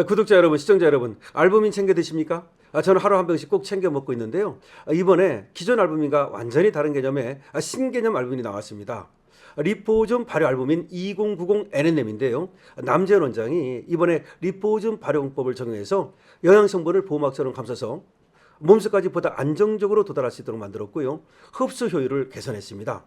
구독자 여러분, 시청자 여러분, 알부민 챙겨 드십니까? 저는 하루 한 병씩 꼭 챙겨 먹고 있는데요. 이번에 기존 알부민과 완전히 다른 개념의 신개념 알부민이 나왔습니다. 리포즘 발효 알부민 2090 NNM인데요. 남재현 원장이 이번에 리포즘 발효법을 적용해서 영양 성분을 보호막처럼 감싸서 몸속까지 보다 안정적으로 도달할 수 있도록 만들었고요. 흡수 효율을 개선했습니다.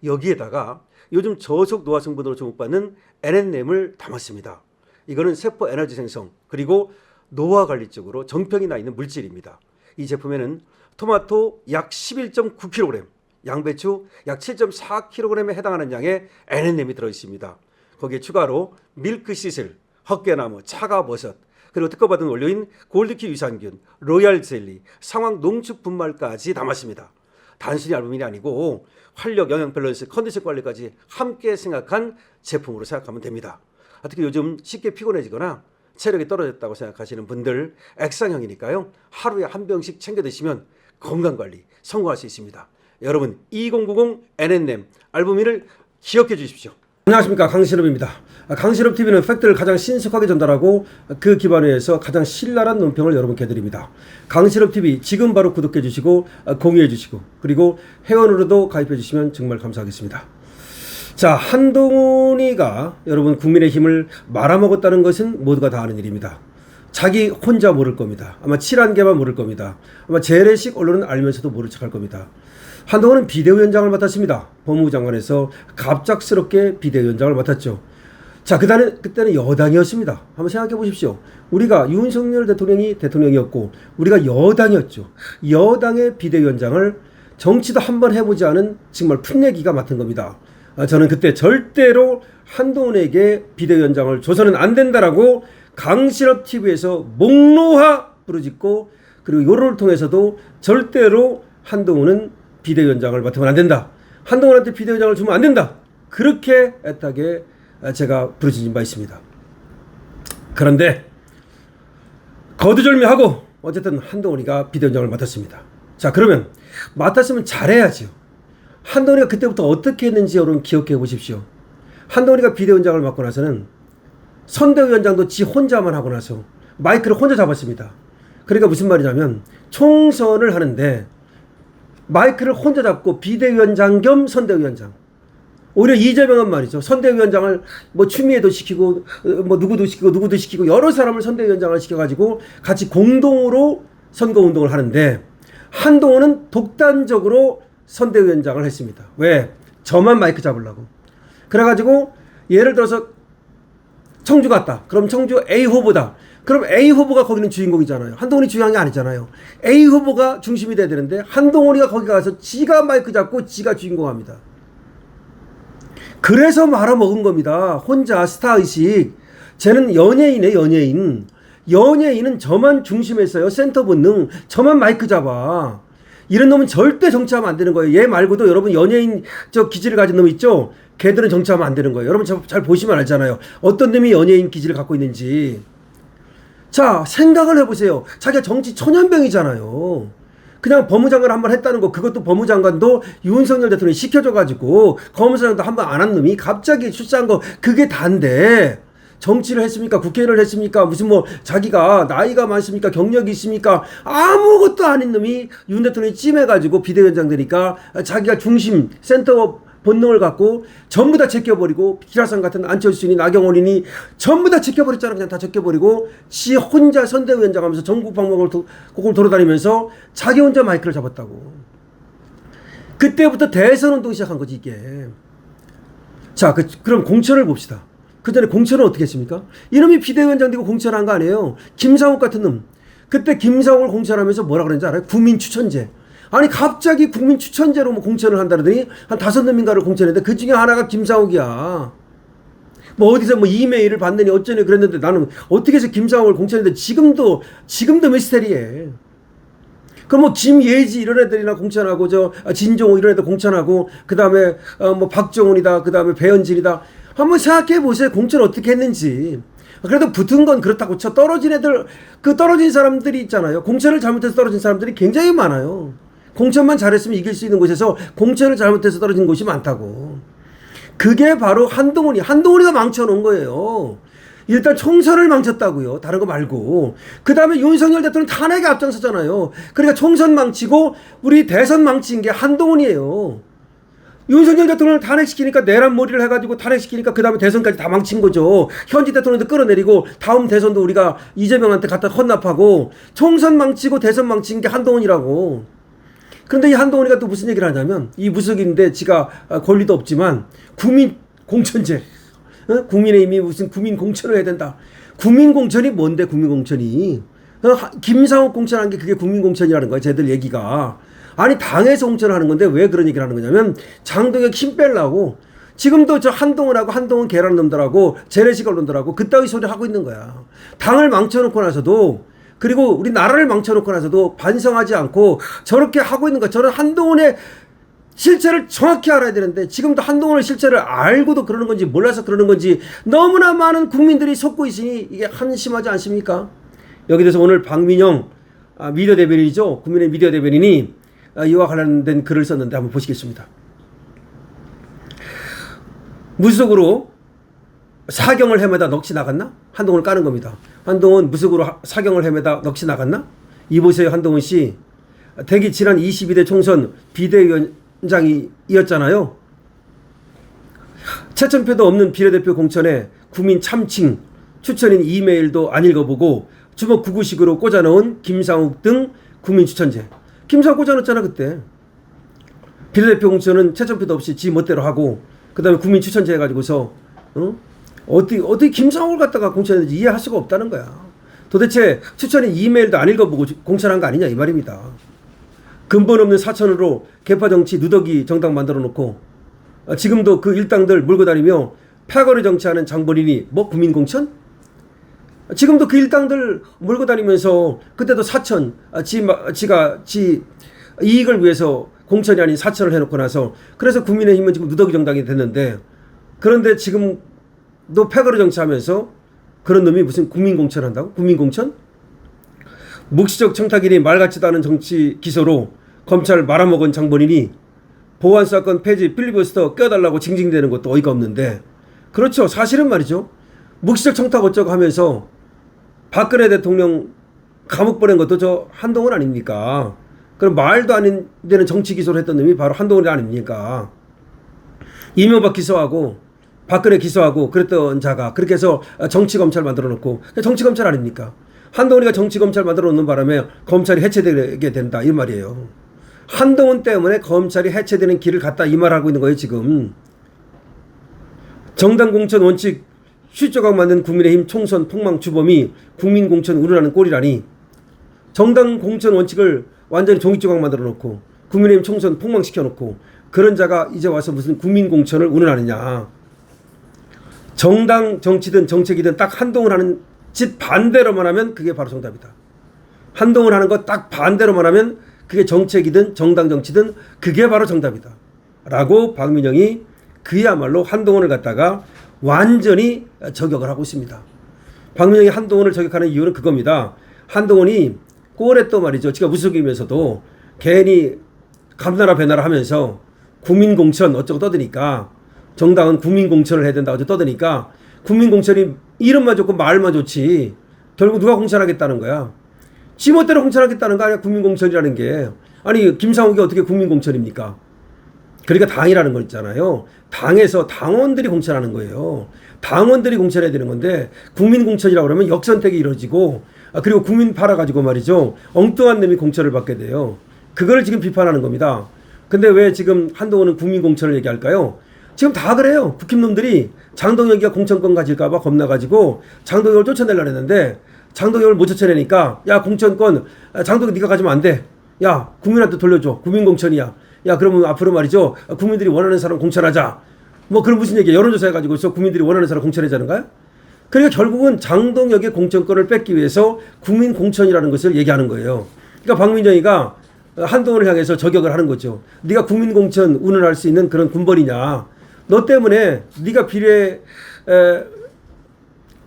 여기에다가 요즘 저속 노화 성분으로 주목받는 NNM을 담았습니다. 이거는 세포 에너지 생성 그리고 노화 관리 쪽으로 정평이 나 있는 물질입니다. 이 제품에는 토마토 약 11.9kg, 양배추 약 7.4kg에 해당하는 양의 NNM이 들어있습니다. 거기에 추가로 밀크 시슬, 헛개나무, 차가버섯, 그리고 특허받은 원료인 골드키 유산균, 로얄 젤리, 상황 농축 분말까지 담았습니다. 단순히 알부민이 아니고 활력, 영양 밸런스, 컨디션 관리까지 함께 생각한 제품으로 생각하면 됩니다. 특히 요즘 쉽게 피곤해지거나 체력이 떨어졌다고 생각하시는 분들 액상형이니까요. 하루에 한 병씩 챙겨 드시면 건강관리 성공할 수 있습니다. 여러분 2090 NNM 알부민을 기억해 주십시오. 안녕하십니까, 강신업입니다. 강신업TV는 팩트를 가장 신속하게 전달하고 그 기반에 의해서 가장 신랄한 논평을 여러분께 드립니다. 강신업TV 지금 바로 구독해 주시고 공유해 주시고 그리고 회원으로도 가입해 주시면 정말 감사하겠습니다. 자, 한동훈이가 여러분 국민의힘을 말아먹었다는 것은 모두가 다 아는 일입니다. 자기 혼자 모를 겁니다. 아마 7한개만 모를 겁니다. 아마 재래식 언론은 알면서도 모른 척할 겁니다. 한동훈은 비대위원장을 맡았습니다. 법무부 장관에서 갑작스럽게 비대위원장을 맡았죠. 자, 그때는 여당이었습니다. 한번 생각해 보십시오. 우리가 윤석열 대통령이 대통령이었고 우리가 여당이었죠. 여당의 비대위원장을 정치도 한번 해보지 않은 정말 풋내기가 맡은 겁니다. 저는 그때 절대로 한동훈에게 비대위원장을 줘서는 안 된다라고 강신업TV에서 목로하 부르짖고 그리고 요를 통해서도 절대로 한동훈은 비대위원장을 맡으면 안 된다. 한동훈한테 비대위원장을 주면 안 된다. 그렇게 애타게 제가 부르짖은 바 있습니다. 그런데 거두절미하고 어쨌든 한동훈이가 비대위원장을 맡았습니다. 자, 그러면 맡았으면 잘해야죠. 한동훈이가 그때부터 어떻게 했는지 여러분 기억해 보십시오. 한동훈이가 비대위원장을 맡고 나서는 선대위원장도 지 혼자만 하고 나서 마이크를 혼자 잡았습니다. 그러니까 무슨 말이냐면 총선을 하는데 마이크를 혼자 잡고 비대위원장 겸 선대위원장. 오히려 이재명은 말이죠. 선대위원장을 뭐 추미애도 시키고 뭐 누구도 시키고 여러 사람을 선대위원장을 시켜가지고 같이 공동으로 선거운동을 하는데 한동훈은 독단적으로 선대위원장을 했습니다. 왜? 저만 마이크 잡으려고. 그래가지고 예를 들어서 청주 갔다. 그럼 청주 A 후보다. 그럼 A 후보가 거기는 주인공이잖아요. 한동훈이 중요한 게 아니잖아요. A 후보가 중심이 돼야 되는데 한동훈이가 거기 가서 지가 마이크 잡고 지가 주인공합니다. 그래서 말아먹은 겁니다. 혼자 스타의식. 쟤는 연예인이에요, 연예인. 연예인은 저만 중심했어요. 센터 본능. 저만 마이크 잡아. 이런 놈은 절대 정치하면 안 되는 거예요. 얘 말고도 여러분 연예인 기질을 가진 놈 있죠? 걔들은 정치하면 안 되는 거예요. 여러분 잘 보시면 알잖아요. 어떤 놈이 연예인 기질을 갖고 있는지. 자, 생각을 해보세요. 자기가 정치 천연병이잖아요. 그냥 법무장관 한번 했다는 거, 그것도 법무장관도 윤석열 대통령이 시켜줘가지고 검사장도 한번 안 한 놈이 갑자기 출세한 거, 그게 다인데 정치를 했습니까? 국회의원을 했습니까? 무슨 뭐 자기가 나이가 많습니까? 경력이 있습니까? 아무것도 아닌 놈이 윤 대통령이 찜해가지고 비대위원장 되니까 자기가 중심 센터 본능을 갖고 전부 다 제껴버리고 기라상 같은 안철수니 나경원이니 전부 다 제껴버렸잖아. 그냥 다 제껴버리고 지 혼자 선대위원장 하면서 전국 방방을 그걸 돌아다니면서 자기 혼자 마이크를 잡았다고. 그때부터 대선운동 시작한 거지 이게. 자, 그럼 공천을 봅시다. 그 전에 공천은 어떻게 했습니까? 이놈이 비대위원장 되고 공천한 거 아니에요. 김상욱 같은 놈. 그때 김상욱을 공천하면서 뭐라 그랬는지 알아요? 국민추천제. 아니 갑자기 국민추천제로 뭐 공천을 한다더니 한 5놈인가를 공천했는데 그 중에 하나가 김상욱이야. 뭐 어디서 뭐 이메일을 받느니 어쩌니 그랬는데 나는 어떻게 해서 김상욱을 공천했는데 지금도 미스테리해. 그럼 뭐 김예지 이런 애들이나 공천하고 진종호 이런 애들 공천하고 그 다음에 뭐 박정훈이다 그 다음에 배현진이다. 한번 생각해 보세요. 공천 어떻게 했는지. 그래도 붙은 건 그렇다고 쳐. 떨어진 애들, 그 떨어진 사람들이 있잖아요. 공천을 잘못해서 떨어진 사람들이 굉장히 많아요. 공천만 잘했으면 이길 수 있는 곳에서 공천을 잘못해서 떨어진 곳이 많다고. 그게 바로 한동훈이가 망쳐놓은 거예요. 일단 총선을 망쳤다고요. 다른 거 말고. 그 다음에 윤석열 대통령 탄핵에 앞장서잖아요. 그러니까 총선 망치고 우리 대선 망친 게 한동훈이에요. 윤석열 대통령을 탄핵시키니까 내란 몰이를 해가지고 탄핵시키니까 그 다음에 대선까지 다 망친 거죠. 현직 대통령도 끌어내리고 다음 대선도 우리가 이재명한테 갖다 헌납하고 총선 망치고 대선 망친 게 한동훈이라고. 그런데 이 한동훈이가 또 무슨 얘기를 하냐면 이 무속인데 지가 권리도 없지만 국민 공천제. 국민의힘이 무슨 국민 공천을 해야 된다. 국민 공천이 뭔데 국민 공천이. 김상욱 공천한 게 그게 국민 공천이라는 거야. 쟤들 얘기가. 아니 당에서 공천을 하는 건데 왜 그런 얘기를 하는 거냐면 장동혁 힘 빼려고 지금도 저 한동훈하고 한동훈 계란 놈들하고 재래식 언론들하고 그따위 소리 하고 있는 거야. 당을 망쳐놓고 나서도 그리고 우리 나라를 망쳐놓고 나서도 반성하지 않고 저렇게 하고 있는 거. 저는 한동훈의 실체를 정확히 알아야 되는데 지금도 한동훈의 실체를 알고도 그러는 건지 몰라서 그러는 건지 너무나 많은 국민들이 속고 있으니 이게 한심하지 않습니까? 여기 대해서 오늘 박민영 미디어 대변인이죠. 국민의 미디어 대변인이 이와 관련된 글을 썼는데 한번 보시겠습니다. 무속으로 사경을 헤매다 넋이 나갔나? 한동훈을 까는 겁니다. 한동훈 무속으로 사경을 헤매다 넋이 나갔나? 이보세요 한동훈 씨. 대기 지난 22대 총선 비대위원장이었잖아요. 채천표도 없는 비례대표 공천에 국민 참칭 추천인 이메일도 안 읽어보고 주먹 구구식으로 꽂아놓은 김상욱 등 국민 추천제. 김상욱 꽂아놓았잖아 그때. 비례대표 공천은 채천표도 없이 지 멋대로 하고 그 다음에 국민 추천제 해가지고서 어떻게 김상욱을 갖다가 공천했는지 이해할 수가 없다는 거야. 도대체 추천인 이메일도 안 읽어보고 공천한 거 아니냐 이 말입니다. 근본 없는 사천으로 개파정치 누더기 정당 만들어 놓고 지금도 그 일당들 몰고 다니며 패거리 정치하는 장본인이 뭐 국민공천? 지금도 그 일당들 몰고 다니면서 그때도 사천 지가 이익을 위해서 공천이 아닌 사천을 해놓고 나서 그래서 국민의힘은 지금 누더기 정당이 됐는데 그런데 지금도 패거리 정치하면서 그런 놈이 무슨 국민공천 한다고? 국민공천? 묵시적 청탁이니 말 같지도 않은 정치 기소로 검찰 말아먹은 장본인이 보안사건 폐지 필리버스터 껴달라고 징징대는 것도 어이가 없는데 그렇죠. 사실은 말이죠. 묵시적 청탁 어쩌고 하면서 박근혜 대통령 감옥 보낸 것도 저 한동훈 아닙니까? 그럼 말도 안 되는 정치 기소를 했던 놈이 바로 한동훈이 아닙니까? 이명박 기소하고 박근혜 기소하고 그랬던 자가 그렇게 해서 정치검찰 만들어 놓고 정치검찰 아닙니까? 한동훈이가 정치검찰 만들어 놓는 바람에 검찰이 해체되게 된다 이 말이에요. 한동훈 때문에 검찰이 해체되는 길을 갔다 이 말하고 있는 거예요 지금. 정당 공천 원칙 슈조각 만든 국민의힘 총선 폭망 주범이 국민공천 운운하는 꼴이라니. 정당 공천 원칙을 완전히 종이조각 만들어 놓고 국민의힘 총선 폭망시켜 놓고 그런 자가 이제 와서 무슨 국민공천을 운운하느냐. 정당 정치든 정책이든 딱 한동훈 하는 짓 반대로만 하면 그게 바로 정답이다. 한동훈 하는 거 딱 반대로만 하면 그게 정책이든 정당 정치든 그게 바로 정답이다. 라고 박민영이 그야말로 한동훈을 갖다가 완전히 저격을 하고 있습니다. 박민영이 한동훈을 저격하는 이유는 그겁니다. 한동훈이 꼴에 또 말이죠. 지가 무속이면서도 괜히 감나라 배나라 하면서 국민공천 어쩌고 떠드니까 정당은 국민공천을 해야 된다고 떠드니까 국민공천이 이름만 좋고 말만 좋지 결국 누가 공천하겠다는 거야. 지멋대로 공천하겠다는 거 아니야 국민공천이라는 게. 아니 김상욱이 어떻게 국민공천입니까? 그러니까 당이라는 거 있잖아요. 당에서 당원들이 공천하는 거예요. 당원들이 공천해야 되는 건데 국민공천이라고 그러면 역선택이 이루어지고 그리고 국민 팔아가지고 말이죠. 엉뚱한 놈이 공천을 받게 돼요. 그걸 지금 비판하는 겁니다. 근데 왜 지금 한동훈은 국민공천을 얘기할까요? 지금 다 그래요. 국힘놈들이 장동혁이가 공천권 가질까봐 겁나가지고 장동혁을 쫓아내려고 했는데 장동혁을 못 쫓아내니까 야 공천권 장동혁 네가 가지면 안 돼. 야 국민한테 돌려줘. 국민공천이야. 야 그러면 앞으로 말이죠. 국민들이 원하는 사람 공천하자. 뭐 그런 무슨 얘기야. 여론조사 해가지고 국민들이 원하는 사람 공천하자는 거야? 그러니까 결국은 장동혁의 공천권을 뺏기 위해서 국민공천이라는 것을 얘기하는 거예요. 그러니까 박민정이가 한동훈을 향해서 저격을 하는 거죠. 네가 국민공천 운운할 수 있는 그런 군벌이냐. 너 때문에 네가 비례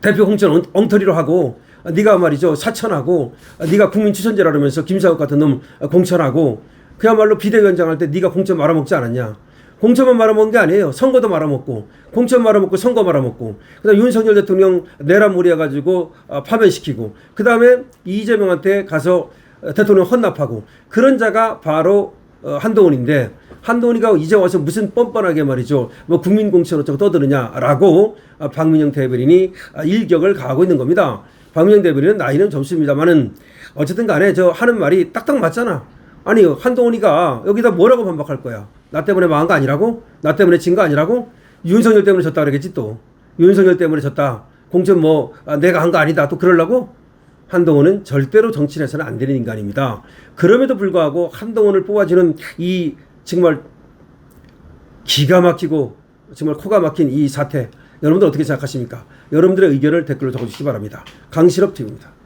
대표 공천 엉터리로 하고 네가 말이죠 사천하고 네가 국민 추천제라 그러면서 김상욱 같은 놈 공천하고 그야말로 비대위원장 할 때 네가 공천 말아먹지 않았냐. 공천만 말아먹은 게 아니에요. 선거도 말아먹고 공천 말아먹고 선거 말아먹고 그다음 윤석열 대통령 내란몰이해가지고 파면시키고 그다음에 이재명한테 가서 대통령 헌납하고 그런 자가 바로 한동훈인데 한동훈이가 이제 와서 무슨 뻔뻔하게 말이죠. 뭐 국민공천 어쩌고 떠드느냐라고 박민영 대변인이 일격을 가하고 있는 겁니다. 박민영 대변인은 나이는 젊습니다만은 어쨌든 간에 저 하는 말이 딱딱 맞잖아. 아니 한동훈이가 여기다 뭐라고 반박할 거야. 나 때문에 망한 거 아니라고? 나 때문에 진 거 아니라고? 윤석열 때문에 졌다 그러겠지 또. 윤석열 때문에 졌다. 공천 뭐 내가 한 거 아니다. 또 그러려고? 한동훈은 절대로 정치인에서는 안 되는 인간입니다. 그럼에도 불구하고 한동훈을 뽑아주는 이 정말 기가 막히고 정말 코가 막힌 이 사태 여러분들 어떻게 생각하십니까? 여러분들의 의견을 댓글로 적어주시기 바랍니다. 강신업 TV입니다.